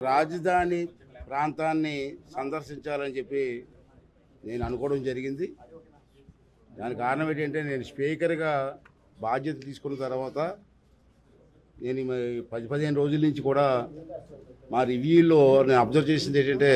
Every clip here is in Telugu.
రాజధాని ప్రాంతాన్ని సందర్శించాలని చెప్పి నేను అనుకోవడం జరిగింది. దానికి కారణం ఏంటంటే నేను స్పీకర్గా బాధ్యత తీసుకున్న తర్వాత నేను 10-15 రోజుల నుంచి కూడా మా రివ్యూలో నేను అబ్జర్వ్ చేసింది ఏంటంటే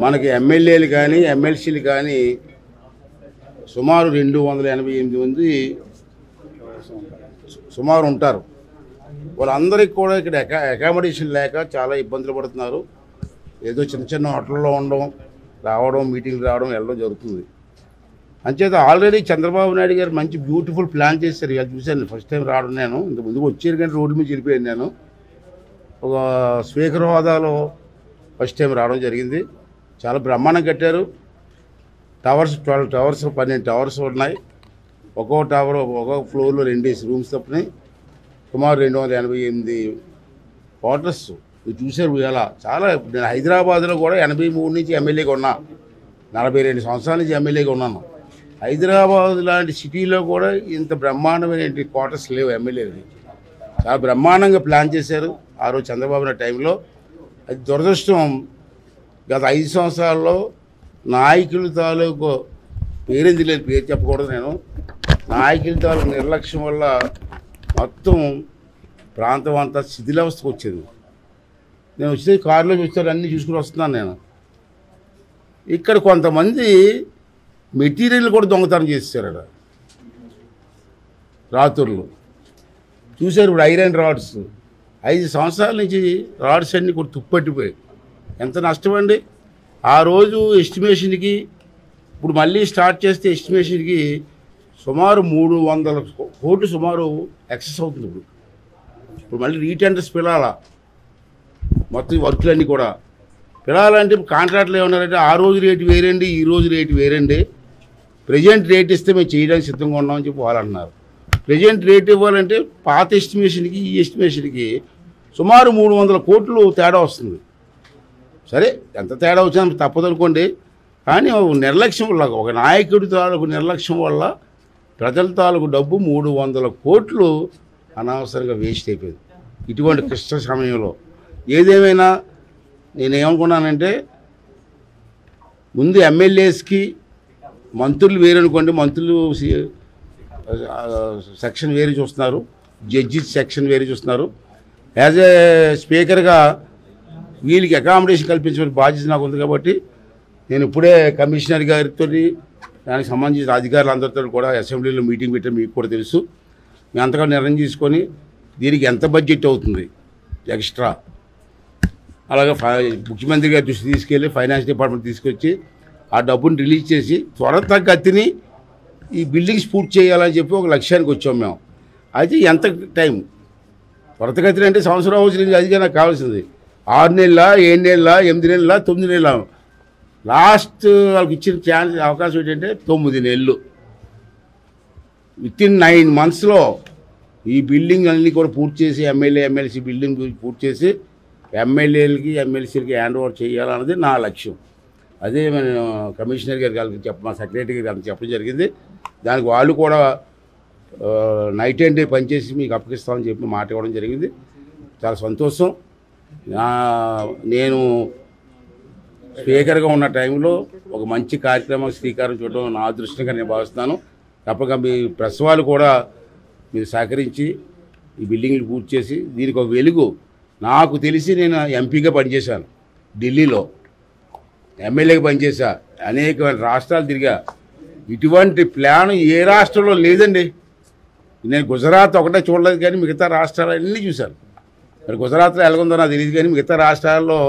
మనకి ఎమ్మెల్యేలు కానీ ఎమ్మెల్సీలు కానీ సుమారు 288 మంది సుమారు ఉంటారు. వాళ్ళందరికీ కూడా ఇక్కడ అకామిడేషన్ లేక చాలా ఇబ్బందులు పడుతున్నారు. ఏదో చిన్న చిన్న హోటల్లో ఉండడం, రావడం, మీటింగ్లు రావడం, వెళ్ళడం జరుగుతుంది. అంచేత ఆల్రెడీ చంద్రబాబు నాయుడు గారు మంచి బ్యూటిఫుల్ ప్లాన్ చేశారు. ఇలా చూశాను ఫస్ట్ టైం రావడం. నేను ఇంత ముందుకు వచ్చారు కానీ రోడ్డు మీద వెళ్ళిపోయాను. నేను ఒక స్పీకర్ హోదాలో ఫస్ట్ టైం రావడం జరిగింది. చాలా బ్రహ్మాండం కట్టారు. టవర్స్ 12 టవర్స్ 12 టవర్స్ ఉన్నాయి. ఒక్కో టవర్ ఒక్కొక్క ఫ్లోర్లో 2 రూమ్స్ తప్పని సుమారు 288 క్వార్టర్స్ చూశారు. ఇలా చాలా నేను హైదరాబాద్లో కూడా 83 నుంచి ఎమ్మెల్యేగా ఉన్నా, 42 సంవత్సరాల నుంచి ఎమ్మెల్యేగా ఉన్నాను. హైదరాబాద్ లాంటి సిటీలో కూడా ఇంత బ్రహ్మాండమైన క్వార్టర్స్ లేవు ఎమ్మెల్యేలకి. చాలా బ్రహ్మాండంగా ప్లాన్ చేశారు ఆ రోజు చంద్రబాబు నాయుడు టైంలో. అది దురదృష్టం గత 5 సంవత్సరాల్లో నాయకుల తాలూకు పేరేంది లేదు, పేరు చెప్పకూడదు. నేను నాయకుల తాలూకు నిర్లక్ష్యం వల్ల మొత్తం ప్రాంతం అంతా శిథిలావస్థకు వచ్చింది. నేను వచ్చే కారులో చూస్తాను, అన్నీ చూసుకుని వస్తున్నాను. నేను ఇక్కడ కొంతమంది మెటీరియల్ కూడా దొంగతనం చేశారు. రాత్రులు చూశారు. ఇప్పుడు ఐరన్ రాడ్స్ 5 సంవత్సరాల నుంచి రాడ్స్ అన్నీ కూడా తుప్పట్టిపోయాయి. ఎంత నష్టం అండి. ఆ రోజు ఎస్టిమేషన్కి ఇప్పుడు మళ్ళీ స్టార్ట్ చేస్తే ఎస్టిమేషన్కి సుమారు 300 కోట్లు సుమారు ఎక్సెస్ అవుతుంది. ఇప్పుడు మళ్ళీ రీటెండర్స్ పిలాలా, మొత్తం వర్క్లన్నీ కూడా పిలాలంటే కాంట్రాక్ట్లు ఏమన్నారంటే ఆ రోజు రేటు వేరండి, ఈ రోజు రేటు వేరండి, ప్రజెంట్ రేట్ ఇస్తే మేము చేయడానికి సిద్ధంగా ఉన్నామని చెప్పి వాళ్ళు అన్నారు. ప్రజెంట్ రేట్ ఇవ్వాలంటే పాత ఎస్టిమేషన్కి ఈ ఎస్టిమేషన్కి సుమారు 300 కోట్లు తేడా వస్తుంది. సరే ఎంత తేడా వచ్చినా తప్పదనుకోండి, కానీ నిర్లక్ష్యం వల్ల, ఒక నాయకుడి తాలూకు నిర్లక్ష్యం వల్ల ప్రజల తాలూకు డబ్బు 300 కోట్లు అనవసరంగా వేస్ట్ అయిపోయింది ఇటువంటి క్లిష్ట సమయంలో. ఏదేమైనా నేనేమనుకున్నానంటే ముందు ఎమ్మెల్యేస్కి మంత్రులు వేరనుకోండి, మంత్రులు సెక్షన్ వేరే చూస్తున్నారు, జడ్జెస్ సెక్షన్ వేరే చూస్తున్నారు. యాజ్ ఏ స్పీకర్గా వీళ్ళకి అకామిడేషన్ కల్పించే బాధ్యత నాకు ఉంది. కాబట్టి నేను ఇప్పుడే కమిషనర్ గారితో దానికి సంబంధించిన అధికారులందరితో కూడా అసెంబ్లీలో మీటింగ్ పెట్టారు. మీకు కూడా తెలుసు. మేము అంతగా నిర్ణయం తీసుకొని దీనికి ఎంత బడ్జెట్ అవుతుంది ఎక్స్ట్రా, అలాగే ముఖ్యమంత్రి గారి దృష్టి తీసుకెళ్ళి ఫైనాన్స్ డిపార్ట్మెంట్ తీసుకొచ్చి ఆ డబ్బుని రిలీజ్ చేసి త్వరతగతిని ఈ బిల్డింగ్స్ పూర్తి చేయాలని చెప్పి ఒక లక్ష్యానికి వచ్చాం మేము. అయితే ఎంత టైం త్వరతగతిని అంటే సంవత్సరం అవసరం, అదిగా నాకు కావాల్సింది 6 నెలల 7 నెలల 8 నెలల 9 నెలల. లాస్ట్ వాళ్ళకి ఇచ్చిన ఛాన్స్ అవకాశం ఏంటంటే 9 నెలలు. విత్ ఇన్ 9 monthsలో ఈ బిల్డింగ్ అన్నీ కూడా పూర్తి చేసి ఎమ్మెల్యే ఎమ్మెల్సీ బిల్డింగ్ పూర్తి చేసి ఎమ్మెల్యేలకి ఎమ్మెల్సీలకి హ్యాండ్ ఓవర్ చేయాలన్నది నా లక్ష్యం. అదే నేను కమిషనర్ గారికి మా సెక్రటరీ గారికి చెప్పడం జరిగింది. దానికి వాళ్ళు కూడా నైట్ అండ్ డే పనిచేసి మీకు అప్పగిస్తామని చెప్పి మాట ఇవ్వడం జరిగింది. చాలా సంతోషం. నేను స్పీకర్గా ఉన్న టైంలో ఒక మంచి కార్యక్రమం శ్రీకారం చూడడం నా అదృష్టంగా నేను భావిస్తున్నాను. తప్పక మీ ప్రెస్ వాళ్ళు కూడా మీరు సహకరించి ఈ బిల్డింగ్లు పూర్తి చేసి దీనికి ఒక వెలుగు. నాకు తెలిసి నేను ఎంపీగా పనిచేశాను, ఢిల్లీలో ఎమ్మెల్యేగా పనిచేశా, అనేక రాష్ట్రాలు తిరిగా. ఇటువంటి ప్లాన్ ఏ రాష్ట్రంలో లేదండి. నేను గుజరాత్ ఒకటే చూడలేదు కానీ మిగతా రాష్ట్రాలన్నీ చూశాను. మరి గుజరాత్లో ఎలాగుందో నాకు తెలియదు కానీ మిగతా రాష్ట్రాల్లో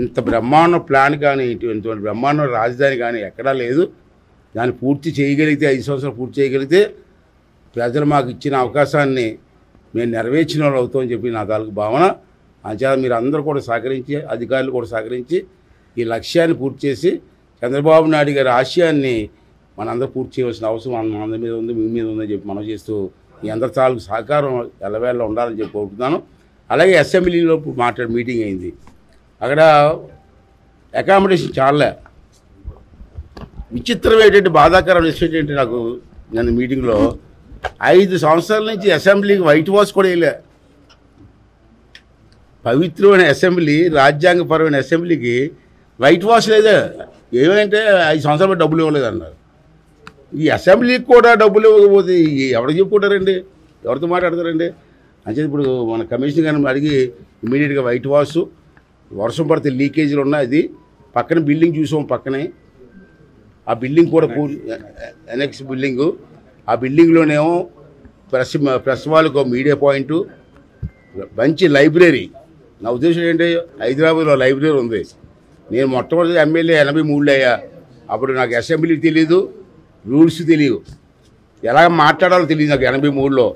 ఇంత బ్రహ్మాండ ప్లాన్ కానీ ఇటువంటి బ్రహ్మాండ రాజధాని కానీ ఎక్కడా లేదు. దాన్ని పూర్తి చేయగలిగితే 5 సంవత్సరాలు పూర్తి చేయగలిగితే ప్రజలు మాకు ఇచ్చిన అవకాశాన్ని మేము నెరవేర్చిన వాళ్ళు అవుతామని చెప్పి నా తాలూకు భావన. అంచేత మీరు అందరూ కూడా సహకరించి, అధికారులు కూడా సహకరించి ఈ లక్ష్యాన్ని పూర్తి చేసి చంద్రబాబు నాయుడు గారి ఆశయాన్ని మనందరూ పూర్తి చేయవలసిన అవసరం మనందరి మీద ఉంది, మీ మీద ఉందని చెప్పి మనం చేస్తూ మీ అందరి తాలూకు సహకారం ఎల్లవేళ ఉండాలని చెప్పి కోరుతున్నాను. అలాగే అసెంబ్లీలో మీటింగ్ అయింది. అక్కడ అకామిడేషన్ చాలా విచిత్రం ఏంటంటే, బాధాకరం విషయం ఏంటంటే, నాకు నేను మీటింగ్లో 5 సంవత్సరాల నుంచి అసెంబ్లీకి వైట్ వాష్ కూడా వేయలే. పవిత్రమైన అసెంబ్లీ, రాజ్యాంగపరమైన అసెంబ్లీకి వైట్ వాష్ లేదా? ఏమంటే 5 సంవత్సరాలు డబ్బులు ఇవ్వలేదు అన్నారు. ఈ అసెంబ్లీకి కూడా డబ్బులు ఇవ్వకపోతే ఎవరికి చెప్పుకుంటారండి? ఎవరితో మాట్లాడతారండి? అంటే ఇప్పుడు మన కమిషన్ గారిని అడిగి ఇమీడియట్గా వైట్ వాష్, వర్షం పడితే లీకేజీలు ఉన్నాయి. అది పక్కన బిల్డింగ్ చూసాం, పక్కనే ఆ బిల్డింగ్ కూడా ఎనెక్స్ బిల్డింగు. ఆ బిల్డింగ్లోనేమో ప్రెస్ వాళ్ళకు మీడియా పాయింటు, మంచి లైబ్రరీ. నా ఉద్దేశం ఏంటి, హైదరాబాద్లో లైబ్రరీ ఉంది. నేను మొట్టమొదటి ఎమ్మెల్యే 83లో అయ్యా. అప్పుడు నాకు అసెంబ్లీ తెలీదు, రూల్స్ తెలియదు, ఎలా మాట్లాడాలో తెలియదు నాకు. 83లో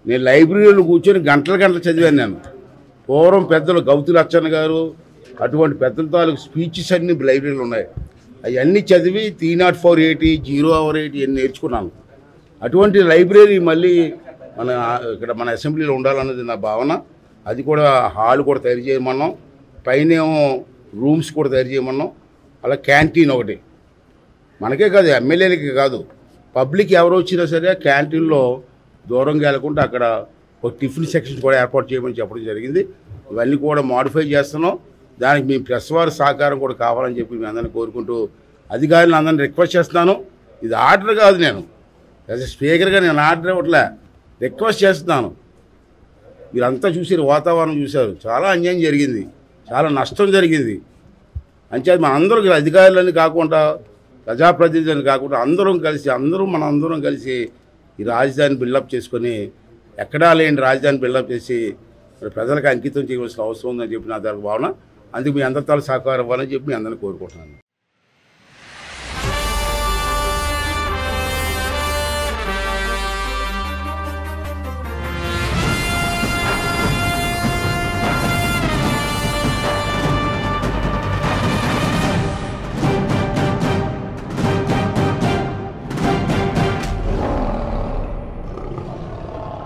నేను లైబ్రరీలో కూర్చొని గంటలు చదివాను. నేను పూర్వం పెద్దలు గౌతు లచ్చన్న గారు అటువంటి పెద్దల తాలూకు స్పీచెస్ అన్నీ లైబ్రరీలో ఉన్నాయి. అవన్నీ చదివి 30480, 0/80 ఇవన్నీ నేర్చుకున్నాను. అటువంటి లైబ్రరీ మళ్ళీ మన అసెంబ్లీలో ఉండాలన్నది నా భావన. అది కూడా హాల్ కూడా తయారు చేయమన్నాం, పైనేమో రూమ్స్ కూడా తయారు చేయమన్నాం. అలా క్యాంటీన్ ఒకటి మనకే కాదు, ఎమ్మెల్యేలకి కాదు, పబ్లిక్ ఎవరు వచ్చినా సరే క్యాంటీన్లో దూరంగా వెళ్ళకుండా అక్కడ ఒక టిఫిన్ సెక్షన్ కూడా ఏర్పాటు చేయమని చెప్పడం జరిగింది. ఇవన్నీ కూడా మాడిఫై చేస్తున్నాం. దానికి మీ ప్రెస్ వారి సహకారం కూడా కావాలని చెప్పి మీ అందరిని కోరుకుంటూ అధికారులను అందరినీ రిక్వెస్ట్ చేస్తున్నాను. ఇది ఆర్డర్ కాదు, నేను యాజ్ ఎ స్పీకర్గా నేను ఆర్డర్ ఇవ్వట్లే, రిక్వెస్ట్ చేస్తున్నాను. మీరంతా చూసారు, వాతావరణం చూశారు, చాలా అన్యాయం జరిగింది, చాలా నష్టం జరిగింది. అంచేది మన అందరూ అధికారులని కాకుండా, ప్రజాప్రతినిధులని కాకుండా అందరం కలిసి ఈ రాజధాని బిల్డప్ చేసుకొని, ఎక్కడా లేని రాజధాని బిల్డప్ చేసి ప్రజలకు అంకితం చేయవలసిన అవసరం ఉందని చెప్పి నా భావన. అందుకు మీ అందరితో సహకారం ఇవ్వాలని చెప్పి మీ అందరిని కోరుకుంటున్నాను.